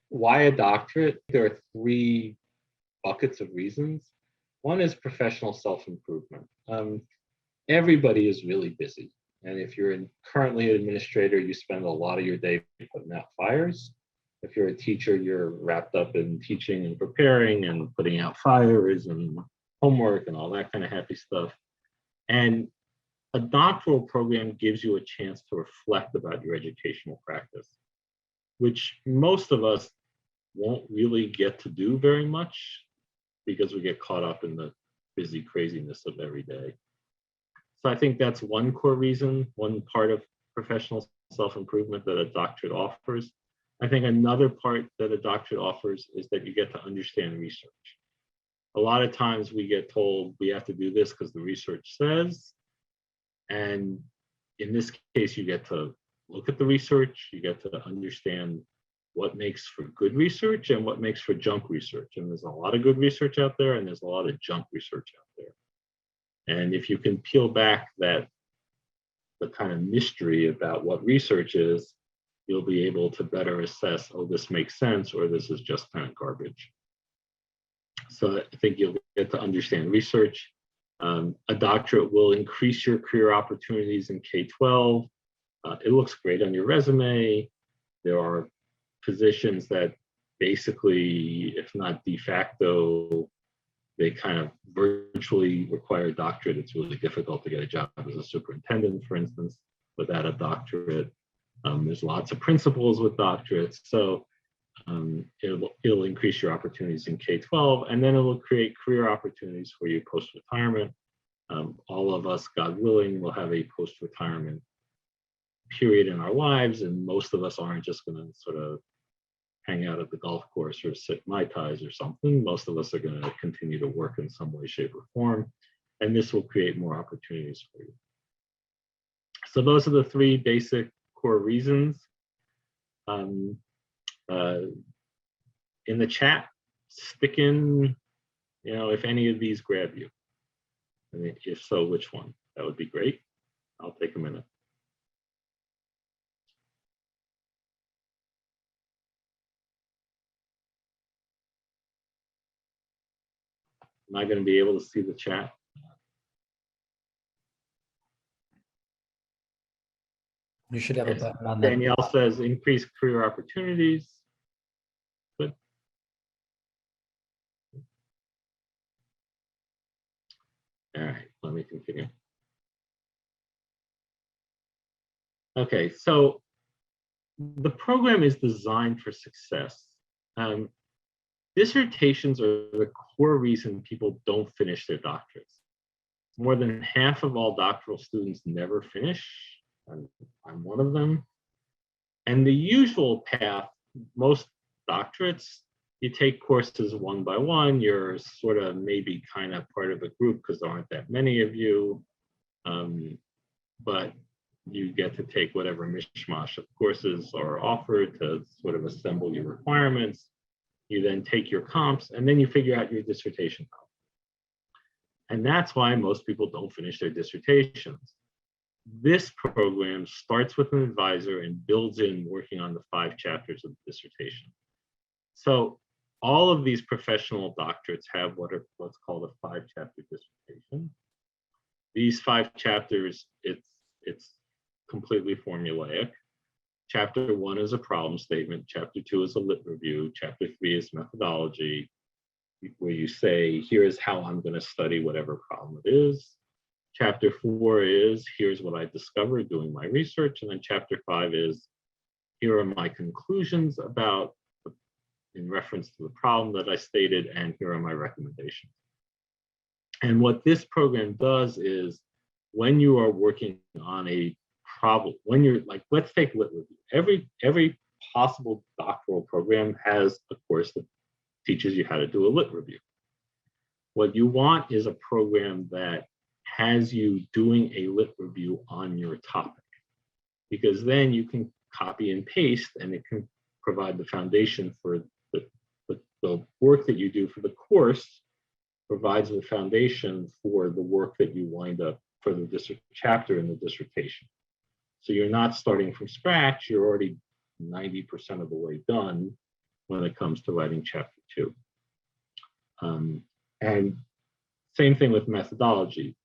Why a doctorate? There are three buckets of reasons. One is professional self-improvement. Everybody is really busy. And if you're currently an administrator, you spend a lot of your day putting out fires. If you're a teacher, you're wrapped up in teaching and preparing and putting out fires and homework and all that kind of happy stuff. And a doctoral program gives you a chance to reflect about your educational practice, which most of us won't really get to do very much because we get caught up in the busy craziness of every day. So I think that's one core reason, one part of professional self-improvement that a doctorate offers. I think another part that a doctorate offers is that you get to understand research. A lot of times we get told we have to do this because the research says, and in this case, you get to look at the research, you get to understand what makes for good research and what makes for junk research. And there's a lot of good research out there and there's a lot of junk research out there. And if you can peel back the kind of mystery about what research is, you'll be able to better assess, oh, this makes sense, or this is just kind of garbage. So I think you'll get to understand research. A doctorate will increase your career opportunities in K-12. It looks great on your resume. There are positions that basically, if not de facto, they kind of virtually require a doctorate. It's really difficult to get a job as a superintendent, for instance, without a doctorate. There's lots of principals with doctorates. So it'll increase your opportunities in K-12, and then it will create career opportunities for you post-retirement. All of us, God willing, will have a post-retirement period in our lives, and most of us aren't just going to sort of hang out at the golf course or sip Mai Tais or something. Most of us are going to continue to work in some way, shape, or form, and this will create more opportunities for you. So those are the three basic core reasons. In the chat, stick in, if any of these grab you. And if so, which one? That would be great. I'll take a minute. Am I going to be able to see the chat? You should have a button on that. Danielle says increase career opportunities. Good. All right, let me continue. Okay, so the program is designed for success. Dissertations are the core reason people don't finish their doctorates. More than half of all doctoral students never finish. I'm one of them. And the usual path, most doctorates, you take courses one by one. You're sort of maybe kind of part of a group because there aren't that many of you. But you get to take whatever mishmash of courses are offered to sort of assemble your requirements. You then take your comps, and then you figure out your dissertation comp. And that's why most people don't finish their dissertations. This program starts with an advisor and builds in working on the 5 chapters of the dissertation. So all of these professional doctorates have what's called a 5-chapter dissertation. These 5 chapters, it's completely formulaic. Chapter 1 is a problem statement. Chapter 2 is a lit review. Chapter 3 is methodology, where you say, here's how I'm going to study whatever problem it is. Chapter 4 is, here's what I discovered doing my research. And then chapter 5 is, here are my conclusions about, in reference to the problem that I stated, and here are my recommendations. And what this program does is, when you are working on a problem, when you're like, let's take lit review. Every possible doctoral program has a course that teaches you how to do a lit review. What you want is a program that has you doing a lit review on your topic, because then you can copy and paste, and it can provide the foundation for the work that you do for the course, provides the foundation for the work that you wind up for the chapter in the dissertation. So you're not starting from scratch, you're already 90% of the way done, when it comes to writing chapter 2. And same thing with methodology.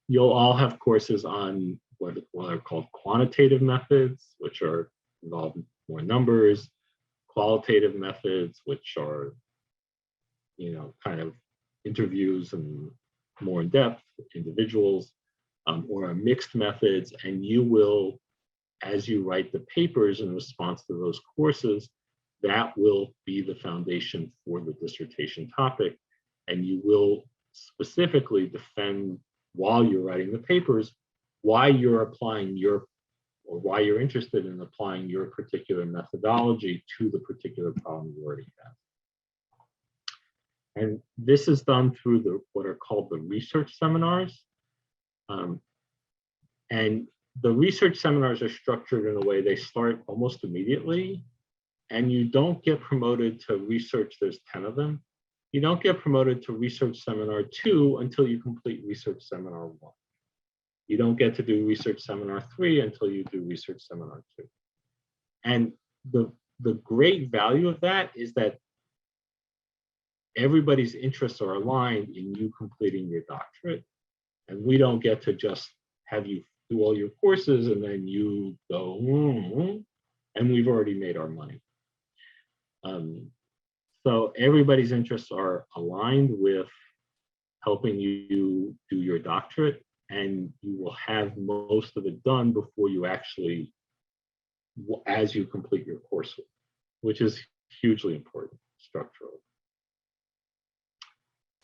You'll all have courses on what are called quantitative methods, which are involved more numbers, qualitative methods, which are, kind of interviews and more in depth individuals, or mixed methods. And you will, as you write the papers in response to those courses, that will be the foundation for the dissertation topic. And you will specifically defend, while you're writing the papers, why you're applying or why you're interested in applying your particular methodology to the particular problem you already have. And this is done through what are called the research seminars. And the research seminars are structured in a way they start almost immediately, and you don't get promoted to research. There's 10 of them. You don't get promoted to research seminar 2 until you complete research seminar 1. You don't get to do research seminar 3 until you do research seminar 2. And the great value of that is that everybody's interests are aligned in you completing your doctorate. And we don't get to just have you do all your courses and then you go, and we've already made our money. So everybody's interests are aligned with helping you do your doctorate, and you will have most of it done before you actually, as you complete your coursework, which is hugely important structurally.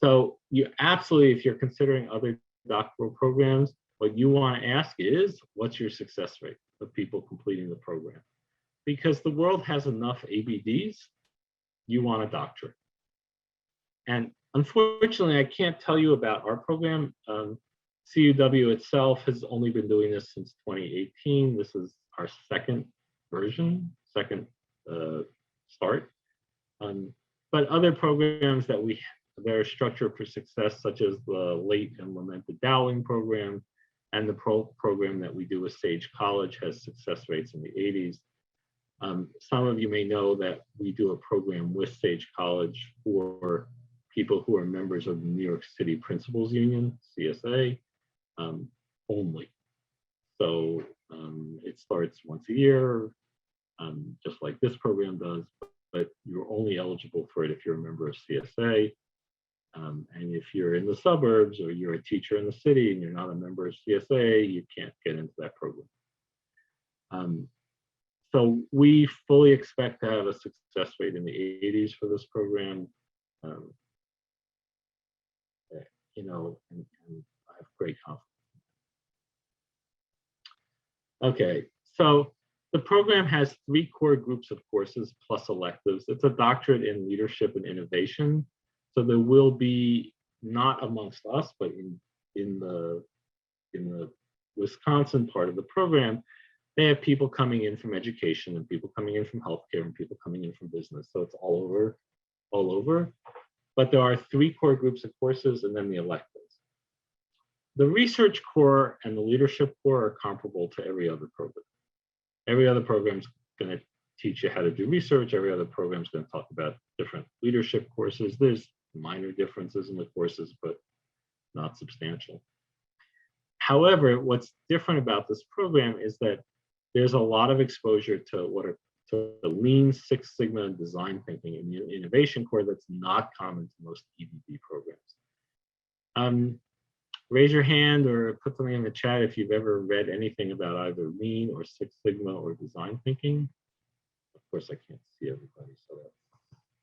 So you absolutely, if you're considering other doctoral programs, what you want to ask is, what's your success rate of people completing the program? Because the world has enough ABDs, you want a doctorate. And unfortunately, I can't tell you about our program. CUW itself has only been doing this since 2018. This is our second version, second start. But other programs that are structured for success, such as the late and lamented Dowling program, and the program that we do with Sage College has success rates in the 80s. Some of you may know that we do a program with Sage College for people who are members of the New York City Principals Union, CSA, only. So it starts once a year, just like this program does, but you're only eligible for it if you're a member of CSA. And if you're in the suburbs or you're a teacher in the city and you're not a member of CSA, you can't get into that program. So we fully expect to have a success rate in the 80s for this program. And I have great confidence. Okay, so the program has 3 core groups of courses plus electives. It's a doctorate in leadership and innovation. So there will be, not amongst us, but in the Wisconsin part of the program, they have people coming in from education and people coming in from healthcare and people coming in from business. So it's all over. But there are 3 core groups of courses and then the electives. The research core and the leadership core are comparable to every other program. Every other program is going to teach you how to do research. Every other program is going to talk about different leadership courses. There's minor differences in the courses, but not substantial. However, what's different about this program is that there's a lot of exposure to the lean Six Sigma and design thinking in the innovation core that's not common to most EDD programs. Raise your hand or put something in the chat if you've ever read anything about either lean or Six Sigma or design thinking. Of course, I can't see everybody, so that's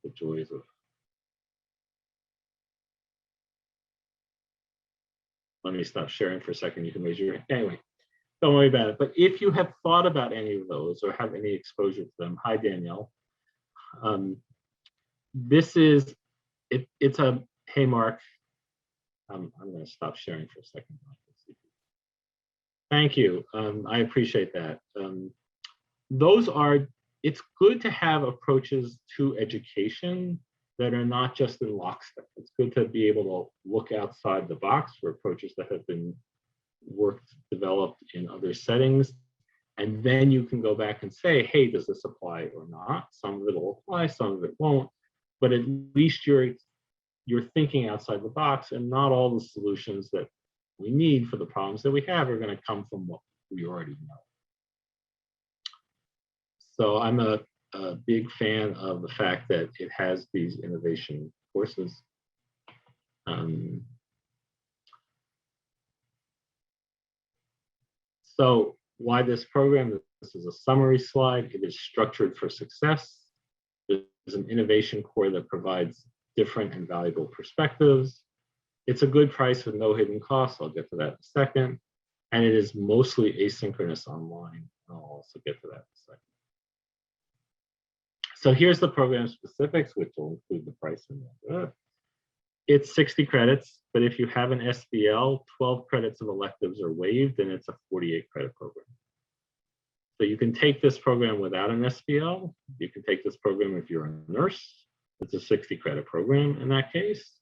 the joys of. Let me stop sharing for a second. You can raise your hand. Anyway, don't worry about it. But if you have thought about any of those or have any exposure to them, hi, Danielle. This is, it's a, hey, Mark. I'm going to stop sharing for a second. Thank you. I appreciate that. It's good to have approaches to education that are not just in lockstep. It's good to be able to look outside the box for approaches that have been developed in other settings, And then you can go back and say, hey, does this apply or not? Some of it will apply, some of it won't. But at least you're thinking outside the box, and not all the solutions that we need for the problems that we have are going to come from what we already know. So I'm a big fan of the fact that it has these innovation courses. So why this program? This is a summary slide. It is structured for success. There's an innovation core that provides different and valuable perspectives. It's a good price with no hidden costs. I'll get to that in a second. And it is mostly asynchronous online. I'll also get to that in a second. So here's the program specifics, which will include the price in there. It's 60 credits, but if you have an SBL, 12 credits of electives are waived, and it's a 48 credit program. So you can take this program without an SBL. You can take this program if you're a nurse. It's a 60 credit program in that case,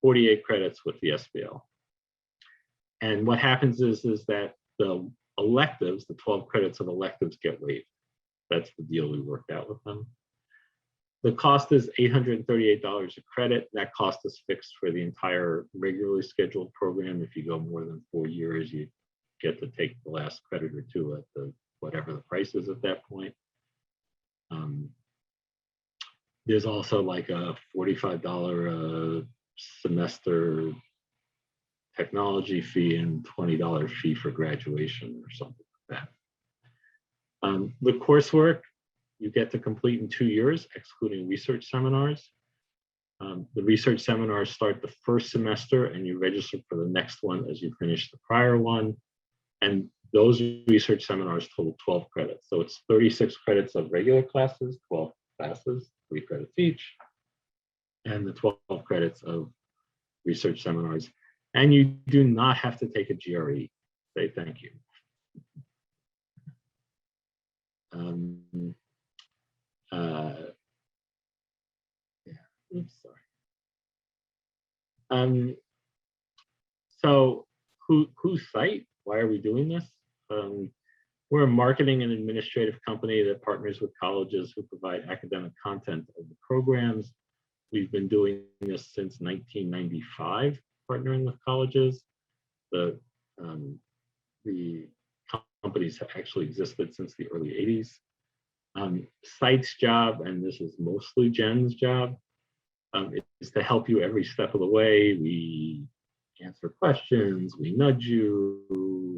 48 credits with the SBL. And what happens is that the electives, the 12 credits of electives get waived. That's the deal we worked out with them. The cost is $838 a credit. That cost is fixed for the entire regularly scheduled program. If you go more than 4 years, you get to take the last credit or two at the whatever the price is at that point. There's also like a $45 semester technology fee and $20 fee for graduation or something like that. The coursework you get to complete in 2 years, excluding research seminars. The research seminars start the first semester, and you register for the next one as you finish the prior one. And those research seminars total 12 credits. So it's 36 credits of regular classes, 12 classes, 3 credits each, and the 12 credits of research seminars. And you do not have to take a GRE. Say thank you. Oops, sorry. So whose site? Why are we doing this? We're a marketing and administrative company that partners with colleges who provide academic content of the programs. We've been doing this since 1995, partnering with colleges. The companies have actually existed since the early 80s. Site's job, and this is mostly Jen's job, is to help you every step of the way. We answer questions, we nudge you,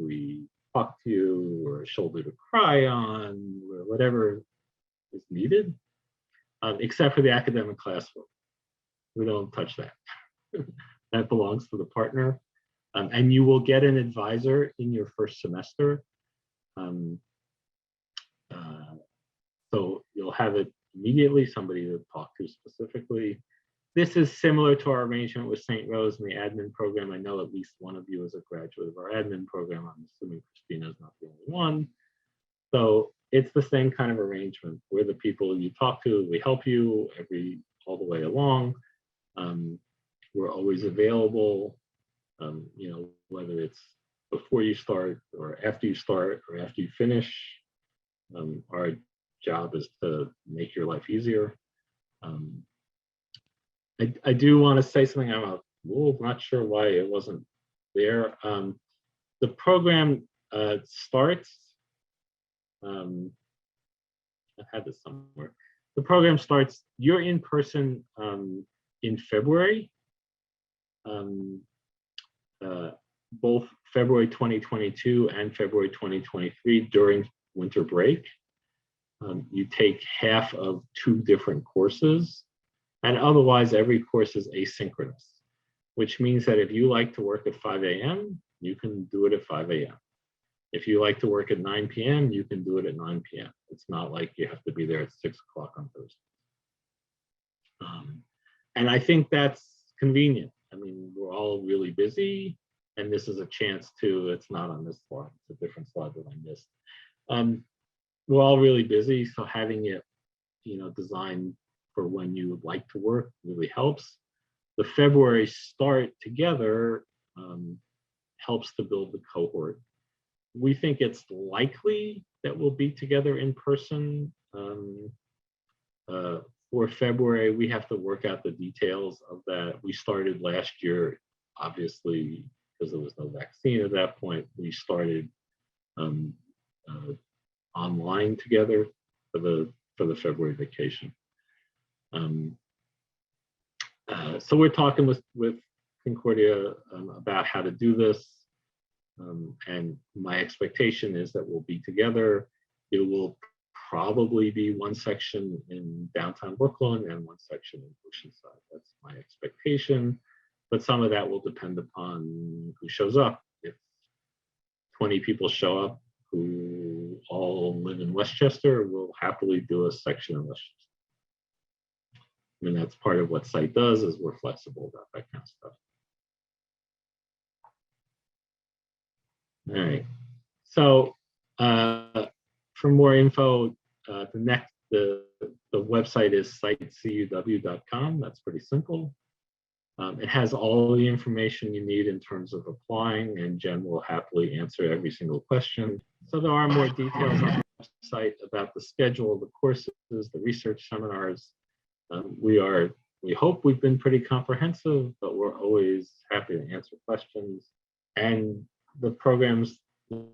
we talk to you, or a shoulder to cry on, or whatever is needed, except for the academic classwork. We don't touch that. That belongs to the partner. And you will get an advisor in your first semester. So you'll have it immediately, somebody to talk to specifically. This is similar to our arrangement with St. Rose and the admin program. I know at least one of you is a graduate of our admin program. I'm assuming Christina is not the only one. So it's the same kind of arrangement. We're the people you talk to, we help you all the way along. We're always available, whether it's before you start or after you start or after you finish. Our job is to make your life easier. I do want to say something. I'm a little not sure why it wasn't there. The program starts, I had this somewhere. The program starts, you're in person in February, both February 2022 and February 2023 during winter break. You take half of 2 different courses, and otherwise every course is asynchronous, which means that if you like to work at 5 a.m., you can do it at 5 a.m. If you like to work at 9 p.m., you can do it at 9 p.m. It's not like you have to be there at 6 o'clock on Thursday. And I think that's convenient. I mean, we're all really busy, and this is a chance to, it's not on this slide, it's a different slide that I missed. We're all really busy, so having it, designed for when you would like to work really helps. The February start together helps to build the cohort. We think it's likely that we'll be together in person for February. We have to work out the details of that. We started last year, obviously, because there was no vaccine at that point. We started online together for the February vacation. So we're talking with Concordia about how to do this. And my expectation is that we'll be together. It will probably be one section in downtown Brooklyn and one section in Oceanside. That's my expectation. But some of that will depend upon who shows up. If 20 people show up who all live in Westchester, we'll happily do a section in Westchester. I mean, that's part of what site does, is we're flexible about that kind of stuff. All right. So for more info, the website is sitecuw.com. That's pretty simple. It has all the information you need in terms of applying, and Jen will happily answer every single question. So there are more details on the website about the schedule, the courses, the research seminars. We hope we've been pretty comprehensive, but we're always happy to answer questions. And the program's,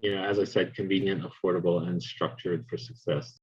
as I said, convenient, affordable, and structured for success.